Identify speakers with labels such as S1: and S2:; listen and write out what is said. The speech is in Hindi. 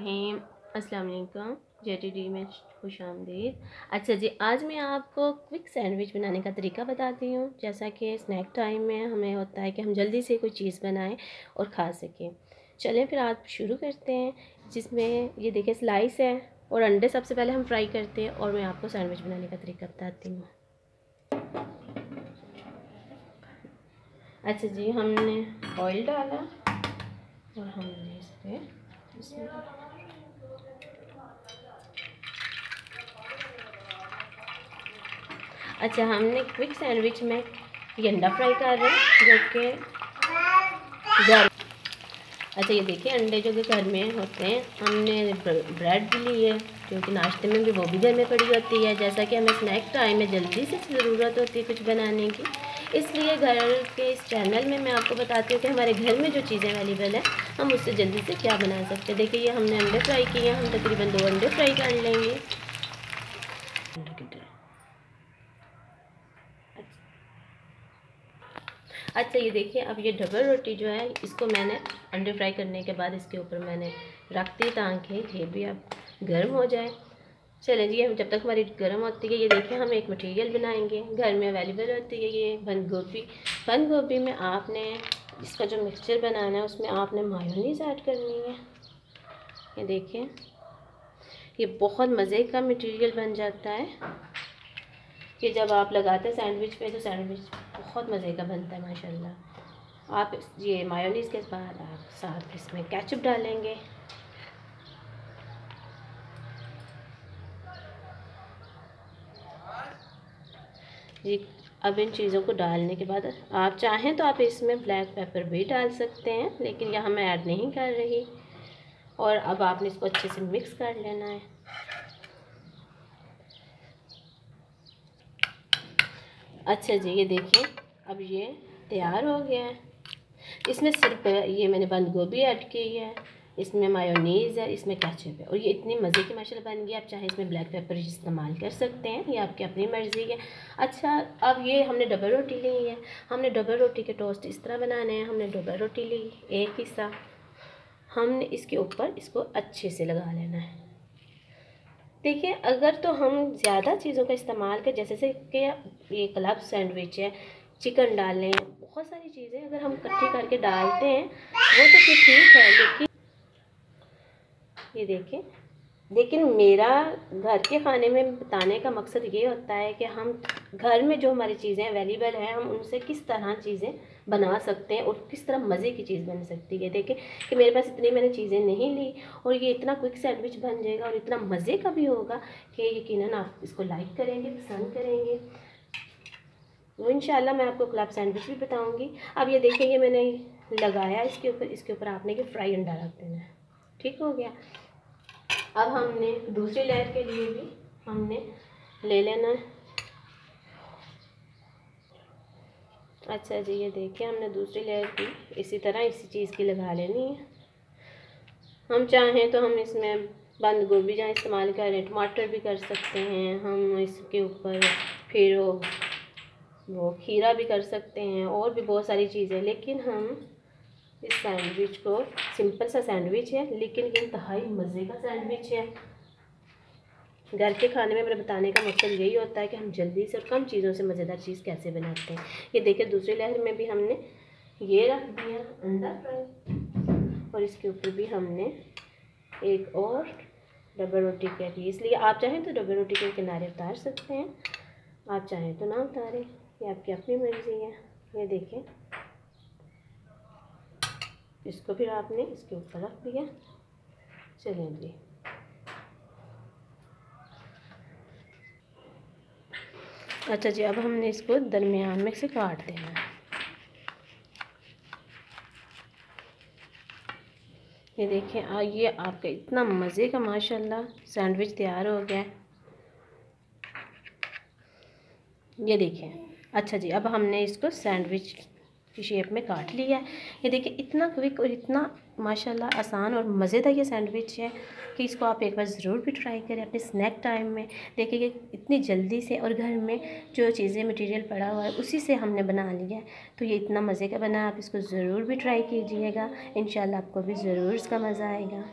S1: बिस्मिल्लाहिर्रहमानिर्रहीम। अस्सलाम वालेकुम। JTD में खुशामदीद। अच्छा जी, आज मैं आपको क्विक सैंडविच बनाने का तरीका बताती हूँ। जैसा कि स्नैक टाइम में हमें होता है कि हम जल्दी से कोई चीज़ बनाएं और खा सकें। चलें फिर आज शुरू करते हैं। जिसमें ये देखिए स्लाइस है और अंडे सबसे पहले हम फ्राई करते हैं और मैं आपको सैंडविच बनाने का तरीका बताती हूँ। अच्छा जी, हमने ऑयल डाला और हमने इस पर अच्छा हमने क्विक सैंडविच में ये अंडा फ्राई कर रहे हैं जो कि घर। अच्छा ये देखिए अंडे जो कि घर में होते हैं। हमने ब्रेड भी ली है जो कि नाश्ते में भी वो भी घर में पड़ी होती है। जैसा कि हमें स्नैक टाइम में जल्दी से ज़रूरत होती है कुछ बनाने की, इसलिए घर के इस चैनल में मैं आपको बताती हूँ कि हमारे घर में जो चीज़ें अवेलेबल है हम उससे जल्दी से क्या बना सकते हैं। देखिए ये हमने अंडे फ्राई किए हैं, हम तकरीबन 2 अंडे फ्राई कर लेंगे। अच्छा ये देखिए अब ये डबल रोटी जो है इसको मैंने अंडे फ्राई करने के बाद इसके ऊपर मैंने रख दी ताकि ये भी अब गर्म हो जाए। चलें जी, हम जब तक हमारी गर्म होती है ये देखिए हम एक मटेरियल बनाएंगे। घर में अवेलेबल होती है ये बंद गोभी। बंद गोभी में आपने इसका जो मिक्सचर बनाना है उसमें आपने मायोनीज़ ऐड करनी है। ये देखिए ये बहुत मज़े का मटेरियल बन जाता है कि जब आप लगाते हैं सैंडविच पे तो सैंडविच बहुत मज़े का बनता है माशाल्लाह। आप ये मायोनीज़ के बाद आप साथ इसमें केचप डालेंगे। जी अब इन चीज़ों को डालने के बाद आप चाहें तो आप इसमें ब्लैक पेपर भी डाल सकते हैं, लेकिन यहाँ मैं ऐड नहीं कर रही। और अब आपने इसको अच्छे से मिक्स कर लेना है। अच्छा जी ये देखिए अब ये तैयार हो गया है। इसमें सिर्फ ये मैंने बंद गोभी ऐड की है, इसमें मायोनीज़ है, इसमें केचप है और ये इतनी मज़े की माशाल्लाह बन गई। आप चाहे इसमें ब्लैक पेपर इस्तेमाल कर सकते हैं, ये आपकी अपनी मर्ज़ी है। अच्छा अब ये हमने डबल रोटी ली है। हमने डबल रोटी के टोस्ट इस तरह बनाने हैं। हमने डबल रोटी ली, एक हिस्सा हमने इसके ऊपर इसको अच्छे से लगा लेना है। देखिए अगर तो हम ज़्यादा चीज़ों का इस्तेमाल करें, जैसे से कि ये क्लब सैंडविच है, चिकन डालें, बहुत सारी चीज़ें अगर हम इकट्ठी करके डालते हैं वो तो फिर ठीक है। लेकिन ये देखें, लेकिन मेरा घर के खाने में बताने का मकसद ये होता है कि हम घर में जो हमारी चीज़ें अवेलेबल हैं हम उनसे किस तरह चीज़ें बना सकते हैं और किस तरह मज़े की चीज़ बन सकती है। देखें कि मेरे पास इतनी मैंने चीज़ें नहीं ली और ये इतना क्विक सैंडविच बन जाएगा और इतना मज़े का भी होगा कि यकीनन आप इसको लाइक करेंगे, पसंद करेंगे। तो इंशाल्लाह मैं आपको क्लब सैंडविच भी बताऊँगी। अब ये देखिए ये मैंने लगाया इसके ऊपर आपने कि फ्राई अंडा रख देना है। ठीक हो गया। अब हमने दूसरी लेयर के लिए भी हमने ले लेना है। अच्छा जी ये देखिए हमने दूसरी लेयर भी इसी तरह इसी चीज़ की लगा लेनी है। हम चाहें तो हम इसमें बंद गोभी जहाँ इस्तेमाल करें, टमाटर भी कर सकते हैं। हम इसके ऊपर फिर वो खीरा भी कर सकते हैं और भी बहुत सारी चीज़ें। लेकिन हम इस सैंडविच को, सिंपल सा सैंडविच है लेकिन इंतहाई मज़े का सैंडविच है। घर के खाने में मेरे बताने का मकसद यही होता है कि हम जल्दी से और कम चीज़ों से मज़ेदार चीज़ कैसे बनाते हैं। ये देखिए दूसरी लहर में भी हमने ये रख दिया अंडा फ्राई और इसके ऊपर भी हमने एक और डबल रोटी कर दी। इसलिए आप चाहें तो डबल रोटी के किनारे उतार सकते हैं, आप चाहें तो ना उतारें, ये आपकी अपनी मर्ज़ी है। ये देखें इसको फिर आपने इसके ऊपर रख दिया। चलें जी, अच्छा जी अब हमने इसको दरमियान में से काट देना है। ये देखें ये आपका इतना मज़े का माशाल्लाह सैंडविच तैयार हो गया है। ये देखें। अच्छा जी अब हमने इसको सैंडविच की शेप में काट लिया है। ये देखिए इतना क्विक और इतना माशाल्लाह आसान और मज़ेदार ये सैंडविच है कि इसको आप एक बार ज़रूर भी ट्राई करें अपने स्नैक टाइम में। देखिए कि इतनी जल्दी से और घर में जो चीज़ें मटेरियल पड़ा हुआ है उसी से हमने बना लिया है। तो ये इतना मज़े का बना, आप इसको ज़रूर भी ट्राई कीजिएगा। इंशाल्लाह आपको भी ज़रूर इसका मज़ा आएगा।